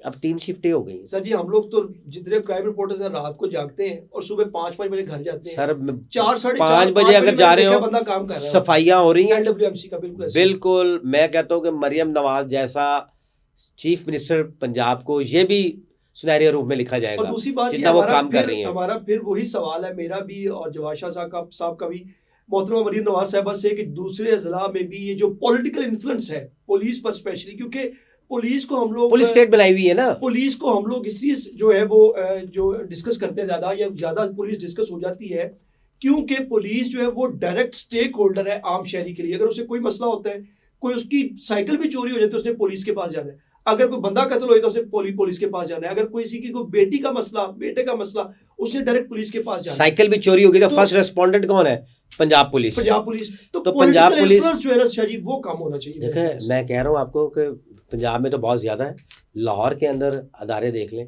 B: अब 3 शिफ्टें हो गई।
A: सर जी हम लोग तो जितने क्राइम रिपोर्टर्स हैं रात को जागते हैं और सुबह 5-5 बजे घर जाते हैं।
B: सर
A: 4-5
B: बजे अगर जा रहे हो,
A: बंदा काम कर रहा है,
B: सफाइयां हो रही हैं
A: LWMC का।
B: बिल्कुल मैं कहता हूँ कि मरियम नवाज जैसा चीफ मिनिस्टर पंजाब को ये भी सुनहरे रूप में लिखा जाएगा।
A: और दूसरी बात
B: जितना वो काम कर रही है,
A: हमारा फिर वही सवाल है मेरा भी और जवाद शाह साहब का भी मोहतरमा मरियम नवाज साहिबा से कि दूसरे अजला में भी ये जो पॉलिटिकल इन्फ्लुएंस है पुलिस पर स्पेशली, क्योंकि पुलिस को हम लोग
B: पुलिस स्टेट बनाई हुई है ना,
A: पुलिस को हम लोग इसलिए जो है वो जो डिस्कस करते हैं ज्यादा पुलिस डिस्कस हो जाती है क्योंकि पुलिस जो है वो डायरेक्ट स्टेक होल्डर है आम शहरी के लिए। अगर उसे कोई मसला होता है, कोई उसकी साइकिल भी चोरी हो जाती है, उसने पुलिस के पास जाना है। अगर कोई बंदा कत्ल हो तो उसे पुलिस के पास जाना है, अगर कोई किसी की कोई बेटी का मसला, बेटे का मसला, उसने डायरेक्ट पुलिस के पास जाना है।
B: साइकिल भी चोरी होगी तो
A: तो-
B: फर्स्ट रेस्पोंडेंट कौन है? पंजाब पुलिस।
A: पंजाब पुलिस। तो
B: पंजाब पुलिस
A: इन्फ्लुएंस जो है ना शाह जी, वो कम होना चाहिए।
B: देखें, मैं कह रहा हूँ आपको कि पंजाब में तो बहुत ज़्यादा है। लाहौर के अंदर अदारे देख लें,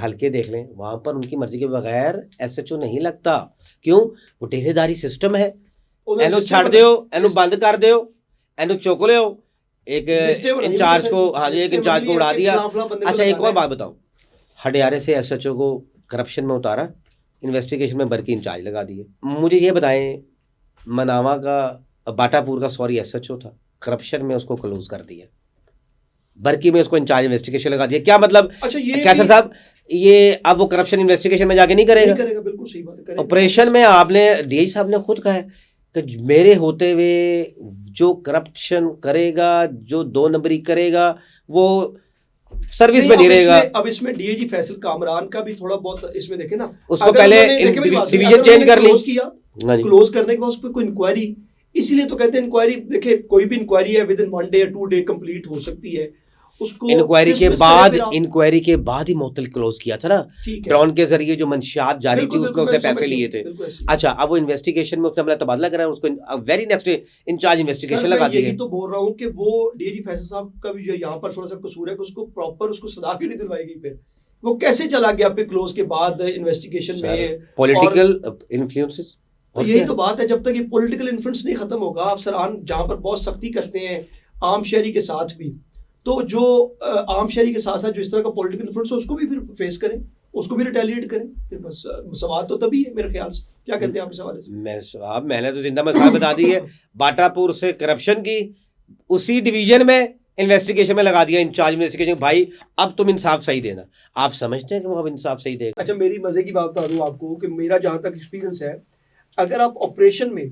B: हल्के देख लें, वहाँ पर उनकी मर्जी के बगैर SHO नहीं लगता। क्यों? वो डेरेदारी सिस्टम है। एनो छड़ दो, एनो बंद कर दो, एनो चुक लो, एक इंचार्ज को, हाँ जी, एक इंचार्ज को उड़ा दिया। अच्छा, एक और बात बताओ, हडियारे से SHO को करप्शन में उतारा, इन्वेस्टिगेशन में बर्की इंचार्ज लगा दिए। मुझे ये बताएं, मनावा का, बाटापुर का सॉरी SHO था, करप्शन में उसको क्लोज कर दिया, बर्की में उसको इंचार्ज इन्वेस्टिगेशन लगा दिया। क्या मतलब?
A: अच्छा, ये
B: कैसर साहब, ये अब वो करप्शन इन्वेस्टिगेशन में जाके नहीं करेगा?
A: बिल्कुल सही बात है।
B: ऑपरेशन में आपने DI साहब ने खुद कहा है कि मेरे होते हुए जो करप्शन करेगा, जो 2 नंबरी करेगा, वो सर्विस में नहीं रहेगा।
A: अब इसमें DIG फैसल कामरान का भी थोड़ा बहुत इसमें देखे ना,
B: उसको पहले डिवीजन चेंज कर ली,
A: क्लोज करने के बाद उस पर कोई इंक्वायरी, इसीलिए तो कहते हैं इंक्वायरी, देखिए कोई भी इंक्वायरी है विद इन 1 डे या 2 डे कंप्लीट हो सकती है। उसको
B: इंक्वायरी के बाद ही मुअत्तल क्लोज किया था ना, ड्रोन के जरिए जो मंशियात जारी थी उसको उसने पैसे लिए थे। अच्छा, अब वो इन्वेस्टिगेशन में उसने अपना तबादला करा, उसको वेरी नेक्स्ट इंचार्ज इन्वेस्टिगेशन लगा दी।
A: यही तो बोल रहा हूँ कि वो DIG फैसल साहब का भी जो यहाँ पर थोड़ा सा कसूर है कि उसको प्रॉपर उसको सजा क्यों नहीं दिलवाई गई? फिर वो कैसे चला गया पे क्लोज के बाद इन्वेस्टिगेशन में?
B: Political influences.
A: तो यही तो बात है, जब तक ये पॉलिटिकल इन्फ्लुएंस नहीं खत्म होगा, अफसरान जहाँ पर बहुत सख्ती करते हैं आम शहरी के साथ भी, तो जो आम शहरी के साथ साथ जो इस तरह का पॉलिटिकल इन्फ्लुएंस है उसको भी फिर फेस करें, उसको भी रिटेलिएट करें। फिर बस सवाल तो तभी है मेरे ख्याल से। क्या कहते हैं आपके सवाल से?
B: मैंने तो जिंदा मसाल बता दी है। बाटापुर से करप्शन की उसी डिवीजन में इन्वेस्टिगेशन में लगा दिया इंचार्ज इन्वेस्टिगेशन। भाई अब तुम इंसाफ सही देना। आप समझते हैं कि वो अब इंसाफ सही देगा?
A: अच्छा, मेरी मजे की बात बता दूं आपको कि मेरा जहां तक एक्सपीरियंस है, अगर आप ऑपरेशन में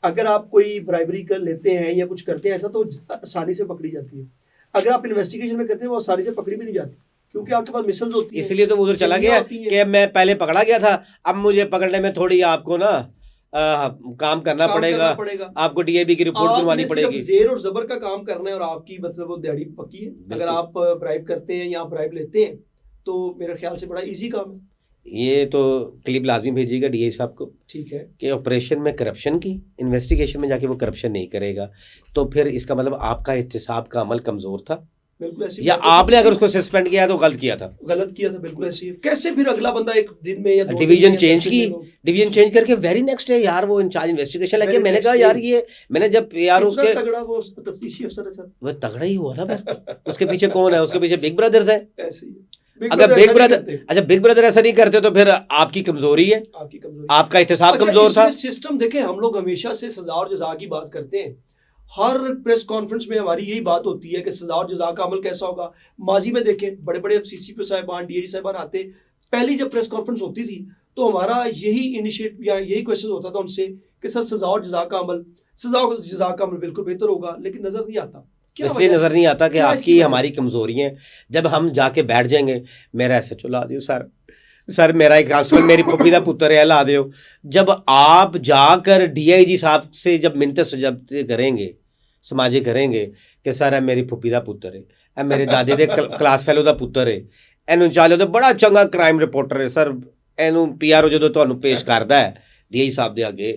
A: अगर आप कोई ब्राइबरी कर लेते हैं या कुछ करते हैं ऐसा, तो आसानी से पकड़ी जाती है। अगर आप इन्वेस्टिगेशन में करते हैं वो आसानी से पकड़ी भी नहीं जाती, क्योंकि आपके पास मिसल्स होती है।
B: इसलिए तो वो उधर चला गया कि मैं पहले पकड़ा गया था, अब मुझे पकड़ने में थोड़ी आपको ना काम करना पड़ेगा। आपको DIB की रिपोर्ट बनवानी पड़ेगी।
A: जेर और जबर का काम करना है और आपकी मतलब वो दिहाड़ी पक्की है। अगर आप ब्राइब करते हैं या ब्राइब लेते हैं तो मेरे ख्याल से बड़ा इजी काम है।
B: ये तो क्लिप लाजमी भेजिएगा DI साहब को,
A: ठीक है, कि
B: ऑपरेशन में करप्शन की, इन्वेस्टिगेशन में जाके वो करप्शन नहीं करेगा, तो फिर इसका मतलब आपका एहतिसाब का अमल कमजोर था,
A: बिल्कुल ऐसी,
B: या आपने अगर उसको सस्पेंड किया तो गलत किया था।
A: बिल्कुल ऐसी है। कैसे फिर अगला बंदा एक दिन में या
B: डिवीजन चेंज की, डिवीजन चेंज करके वेरी नेक्स्ट डे यार वो इंचार्ज इन्वेस्टिगेशन लगे। मैंने कहा यार ये, मैंने जब यार उसके
A: तगड़ा वो तफ्तीशी अफसर है सर,
B: वो तगड़ा ही हुआ ना। फिर उसके पीछे कौन है? उसके पीछे बिग ब्रदर्स है।
A: ऐसे ही
B: अगर बिग ब्रदर, अच्छा बिग ब्रदर ऐसा नहीं करते तो फिर आपकी कमजोरी है, आपका एहतिसाब कमजोर था।
A: सिस्टम देखें, हम लोग हमेशा से सजा और जजा की बात करते हैं। हर प्रेस कॉन्फ्रेंस में हमारी यही बात होती है कि सजा और जजा का अमल कैसा होगा। माजी में देखें, बड़े बड़े CCP साहिबान, DIG साहिबान आते, पहली जब प्रेस कॉन्फ्रेंस होती थी तो हमारा यही इनिशिएटिव या यही क्वेश्चन होता था उनसे कि सर सजा और जजा का अमल, सजा और जजा का अमल बिल्कुल बेहतर होगा, लेकिन नजर नहीं आता।
B: इसलिए नजर नहीं आता कि आपकी हमारी कमजोरियां, जब हम जाके बैठ जाएंगे, मेरा SHO ला दियो सर मेरा एक कांस्टेबल मेरी पप्पी का पुत्र है ला दियो। जब आप जाकर DIG साहब से जब मिन्नत सजदे करेंगे, समाजे करेंगे कि सर मेरी पुप्पी का पुत्र है, ए मेरे दादे दे क्लास फेलो का पुत्र है, एनू चालो तो बड़ा चंगा क्राइम रिपोर्टर है सर, एनू PRO जो तुहानू पेश करता है DIG साहब दे आगे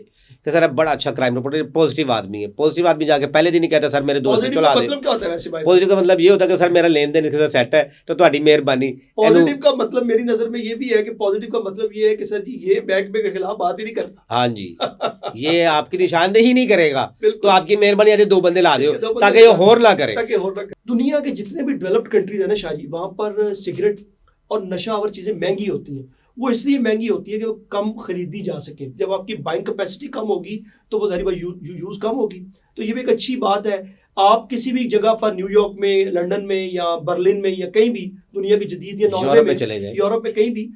B: कि सर बड़ा अच्छा क्राइम रिपोर्टर, पॉजिटिव आदमी है। पॉजिटिव आदमी जाके पहले दिन ही कहता सर मेरे दोस्त चला दे।
A: मतलब क्या होता है वैसे भाई?
B: पॉजिटिव का मतलब ये होता है कि सर मेरा लेन देन इसके साथ सेट है तो तुम्हारी मेहरबानी।
A: पॉजिटिव का मतलब मेरी नजर में ये भी है कि पॉजिटिव का मतलब ये है कि सर जी ये बैंक के खिलाफ बात ही नहीं करता।
B: हाँ जी, ये आपकी निशानदेही नहीं करेगा तो आपकी मेहरबानी आदि 2 बंदे ला दो ताकि ये होर ना करे।
A: दुनिया के जितने भी डेवलप्ड कंट्रीज है ना शाह जी, वहां पर सिगरेट और नशावर चीजें महंगी होती हैं। वो इसलिए महंगी होती है कि वो कम खरीदी जा सके। जब आपकी बाइंग कैपेसिटी कम होगी तो वो ज़ाहिर यूज कम होगी। तो ये भी एक अच्छी बात है। आप किसी भी जगह पर न्यूयॉर्क में, लंदन में या बर्लिन में या कहीं भी दुनिया की जदीद या नॉर्वे में चले जाए, यूरोप में कहीं भी,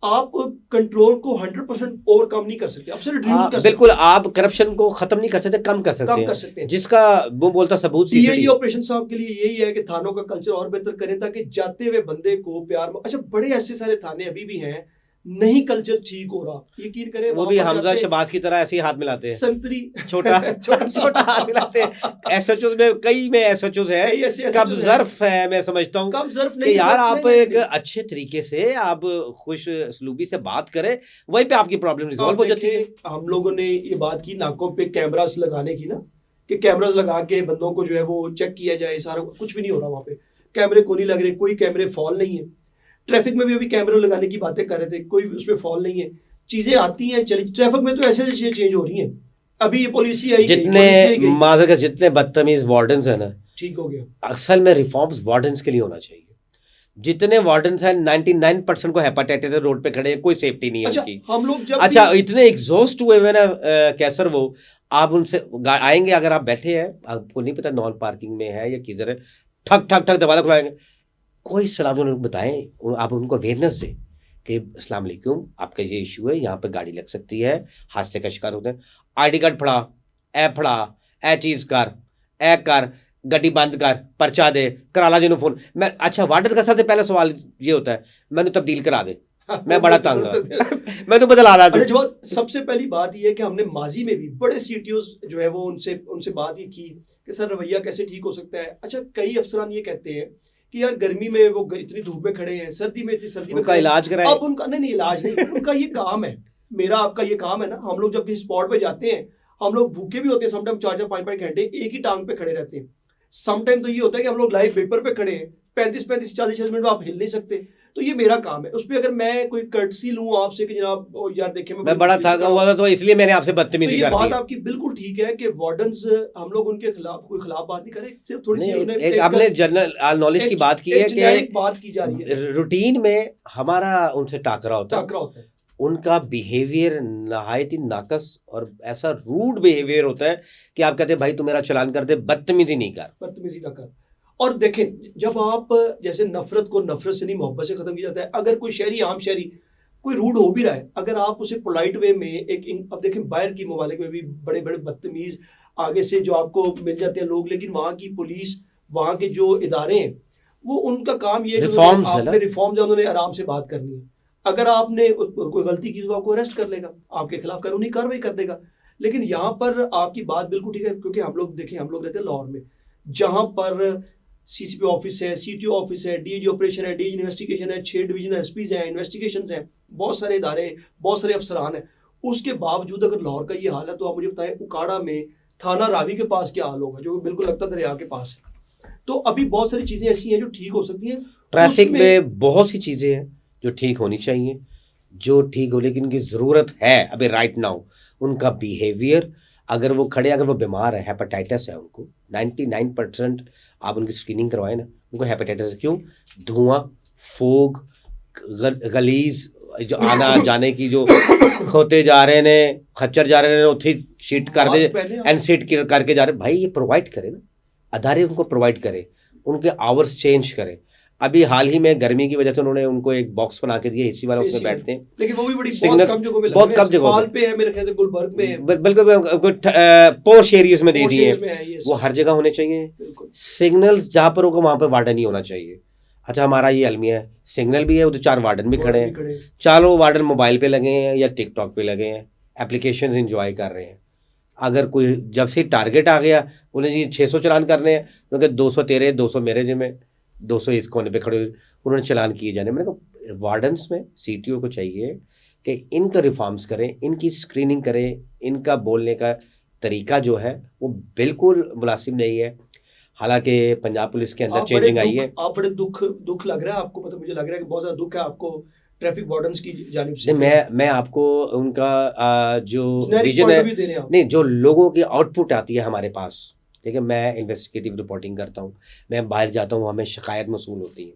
A: आप कंट्रोल को 100% ओवरकम नहीं कर सकते, आप सिर्फ रिड्यूस कर सकते।
B: बिल्कुल, आप करप्शन को खत्म नहीं कर सकते, कम कर सकते हैं। जिसका वो बोलता सबूत
A: CID ऑपरेशन साहब के लिए यही है कि थानों का कल्चर और बेहतर करें ताकि जाते हुए बंदे को प्यार। अच्छा, बड़े ऐसे सारे थाने अभी भी हैं नहीं कल्चर ठीक हो रहा, यकीन करें
B: वो
A: वहाँ
B: भी
A: पर
B: हमजा
A: जाते
B: शबाज की तरह ऐसे ही हाथ मिलाते हैं,
A: संतरी
B: छोटा छोटा हाथ मिलाते हैं। एसएचओ में कई में एसएचओ है,
A: कई ऐसे
B: कब
A: SHOs हैं।
B: ज़र्फ है, मैं समझता हूँ
A: कम ज़र्फ
B: कि
A: नहीं है,
B: यार
A: ज़र्फ
B: आप
A: नहीं है,
B: एक
A: नहीं।
B: अच्छे तरीके से आप खुश सलूबी से बात करें, वहीं पे आपकी प्रॉब्लम
A: आप
B: रिजॉल्व हो जाती है।
A: देखें, हम लोगों ने ये बात की नाकों पे कैमरास लगाने की ना, कि कैमरास लगा के बंदों को जो है वो चेक किया जाए, सारा कुछ भी नहीं हो रहा वहाँ पे। कैमरे को नहीं लग रहे, कोई कैमरे फॉल नहीं है। ट्रैफिक में भी अभी कैमरे लगाने की बातें कर रहे थे, कोई उसमें फॉल नहीं है। चीजें आती हैं, चली ट्रैफिक में तो ऐसे चीजें चेंज हो रही हैं। अभी ये पॉलिसी आई गई,
B: जितने
A: पॉलिसी आई गई,
B: माजर का जितने बदतमीज वार्डन्स है ना,
A: ठीक हो गया।
B: असल में रिफॉर्म्स वार्डन्स के लिए होना चाहिए। जितने वार्डन्स हैं 99% को हेपेटाइटिस है, रोड पे खड़े हैं, कोई सेफ्टी नहीं है
A: अच्छा,
B: उनकी।
A: हम लोग जब
B: अच्छा,
A: भी
B: इतने एग्जॉस्ट हुए हुए ना कैसर, वो आप उनसे आएंगे, अगर आप बैठे हैं, आपको नहीं पता नॉन पार्किंग में है या किधर है, ठक ठक ठक दरवाजा खुलाएंगे, कोई सलाम उनको बताएं, आप उनको अवेयरनेस दें कि अस्सलाम वालेकुम, आपका ये इशू है, यहाँ पे गाड़ी लग सकती है, हादसे का शिकार होते हैं, आईडी कार्ड फड़ा, ए चीज कर, ए कर, गड्डी बंद कर, पर्चा दे, कराला जी फोन। मैं अच्छा, वार्डन का सबसे पहला सवाल ये होता है, मैंने तब्दील करा दे, मैं बड़ा तंग हूं। मैं तो बदला रहा
A: अच्छा,
B: था।
A: जो सबसे पहली बात ये है कि हमने माजी में भी बड़े सीटीओज जो है वो उनसे उनसे बात ये की कि सर रवैया कैसे ठीक हो सकता है। अच्छा, कई अफसरान ये कहते हैं कि यार गर्मी में वो इतनी धूप में खड़े हैं, सर्दी में इतनी सर्दी में
B: उनका
A: खड़े हैं।
B: इलाज कराएं।
A: अब उनका नहीं इलाज नहीं, उनका ये काम है, मेरा आपका ये काम है ना। हम लोग जब किसी स्पॉट पे जाते हैं, हम लोग भूखे भी होते हैं, समटाइम 4-4 5-5 घंटे एक ही टांग पे खड़े रहते हैं। समटाइम तो ये होता है कि हम लोग लाइव पेपर पे खड़े हैं, 35-40 मिनट में आप हिल नहीं सकते। तो ये मेरा काम है, उस पर अगर मैं कोई कर्टसी लूं आपसे कि जनाब ओ यार देखें
B: मैं बड़ा थका हुआ था, तो इसलिए मैंने आपसे
A: तो
B: बदतमीजी
A: ये
B: कर
A: बात
B: दी।
A: आपकी बिल्कुल ठीक है कि वार्डन्स, हम लोग उनके खिलाफ कोई खिलाफ बात नहीं करें, सिर्फ थोड़ी सी
B: नहीं,
A: उन्हें
B: एक आपने जनरल नॉलेज की बात की है
A: जेनेरिक बात की जा रही है,
B: कि रूटीन में हमारा उनसे टाकरा होता है,
A: टकरा होता है।
B: उनका बिहेवियर नहायत ही नाकस और ऐसा रूड बिहेवियर होता है कि आप कहते हैं भाई तू मेरा चलान कर दे, बदतमीजी नहीं कर।
A: बदतमीजी ना कर। और देखें, जब आप जैसे नफरत को नफरत से नहीं मोहब्बत से खत्म किया जाता है। अगर कोई शहरी, आम शहरी कोई रूड हो भी रहा है, अगर आप उसे पोलाइट वे में अब देखें बाहर की ममालिक में भी बड़े बड़े बदतमीज आगे से जो आपको मिल जाते हैं लोग, लेकिन वहाँ की पुलिस, वहाँ के जो इदारे हैं, वो उनका काम ये है कि
B: रिफॉर्म्स है ना,
A: आपने रिफॉर्म्स है, उन्होंने आराम से बात करनी है। अगर आपने कोई गलती की तो आपको अरेस्ट कर लेगा, आपके खिलाफ कानूनी कार्रवाई कर देगा। लेकिन यहाँ पर आपकी बात बिल्कुल ठीक है, क्योंकि हम लोग देखें, हम लोग रहते हैं लाहौर में, जहाँ पर सीसीपी ऑफिस है, सीटीओ ऑफिस है, डीजी ऑपरेशन है, डीजी इन्वेस्टिगेशन है, 6 डिवीजनल एसपीज हैं, इन्वेस्टिगेशंस हैं, बहुत सारे इदारे, बहुत सारे अफसरान हैं। उसके बावजूद अगर लाहौर का ये हाल है, तो आप मुझे बताएं उकाड़ा में थाना रावी के पास क्या हाल होगा, जो बिल्कुल लगता दरिया के पास है। तो अभी बहुत सारी चीजें ऐसी हैं जो ठीक हो सकती हैं।
B: ट्रैफिक में बहुत सी चीजें हैं जो ठीक होनी चाहिए, जो ठीक हो, लेकिन उनकी ज़रूरत है अभी राइट नाउ उनका बिहेवियर। अगर वो खड़े, अगर वो बीमार है, हेपेटाइटिस है, उनको 99% आप उनकी स्क्रीनिंग करवाएं ना, उनको हेपेटाइटिस है। क्यों? धुआं, फोग, गलीज, जो आना जाने की जो खोते जा रहे ने, खच्चर जा रहे ने, उठी शीट कर दे एंड सीट करके जा रहे। भाई ये प्रोवाइड करें ना, अदारे उनको प्रोवाइड करें, उनके आवर्स चेंज करें। अभी हाल ही में गर्मी की वजह से उन्होंने उनको एक बॉक्स बना के दिया, एसी वाला, उसमें बैठते हैं,
A: लेकिन वो भी बड़ी
B: सिग्नल बहुत कम जगहों
A: पे है, मेरे ख्याल से गुलबर्ग में है,
B: बिल्कुल पोर्श एरियाज में दे दिए हैं। वो हर जगह होने चाहिए सिग्नल्स, जहाँ पर होगा वहाँ पर वार्डन ही होना चाहिए। अच्छा, हमारा ये अलमिया है, सिग्नल भी है, उधर 4 वार्डन भी खड़े हैं, चारों वार्डन मोबाइल पे लगे हैं या टिकटॉक पे लगे हैं, एप्लीकेशंस एंजॉय कर रहे हैं। अगर कोई जब से टारगेट आ गया, उन्हें जी 600 चलान करने हैं, क्योंकि 200 तेरे, 200 मेरे जिम्मे, 200 इस कोने पे खड़े, उन्होंने चलान किए जाने। मैंने कहा वार्डन्स में सीटीओ को चाहिए कि इनका रिफॉर्म्स करें, इनकी स्क्रीनिंग करें, इनका बोलने का तरीका जो है वो बिल्कुल मुनासिब नहीं है। हालांकि पंजाब पुलिस के अंदर चेंजिंग आई है।
A: आप बड़े दुख लग रहा है आपको, मतलब मुझे लग रहा है कि बहुत ज़्यादा दुख है आपको ट्रैफिक वार्डन्स की जानिब से।
B: मैं आपको उनका जो विजन है, नहीं, जो लोगों की आउटपुट आती है हमारे पास, ठीक है, मैं इन्वेस्टिगेटिव रिपोर्टिंग करता हूँ, मैं बाहर जाता हूँ, हमें शिकायत मसूल होती है,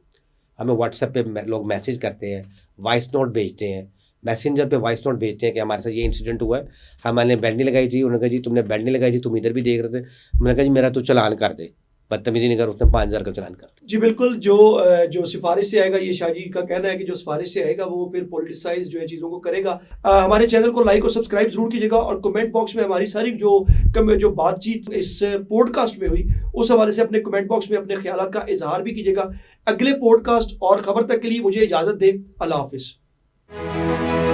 B: हमें व्हाट्सएप पे लोग मैसेज करते हैं, वॉइस नोट भेजते हैं, मैसेंजर पे वॉइस नोट भेजते हैं कि हमारे साथ ये इंसिडेंट हुआ है, हमारे बेल्ट नहीं लगाई थी। उन्होंने कहा जी तुमने बेल्ट नहीं लगाई थी, तुम इधर भी देख रहे थे। मैंने कहा जी मेरा तो चलान कर दे, बदतमीजी नहीं कर, उसने 5000 का चलान कर।
A: जी बिल्कुल, जो सिफारिश से आएगा, ये शाहजी का कहना है कि जो सिफारिश से आएगा वो फिर पॉलिटिसाइज जो है चीज़ों को करेगा। हमारे चैनल को लाइक और सब्सक्राइब जरूर कीजिएगा, और कमेंट बॉक्स में हमारी सारी जो बातचीत इस पॉडकास्ट में हुई, उस हवाले से अपने कमेंट बॉक्स में अपने ख्यालात का इजहार भी कीजिएगा। अगले पॉडकास्ट और खबर तक के लिए मुझे इजाज़त दें। अल्लाह हाफिज़।
B: है।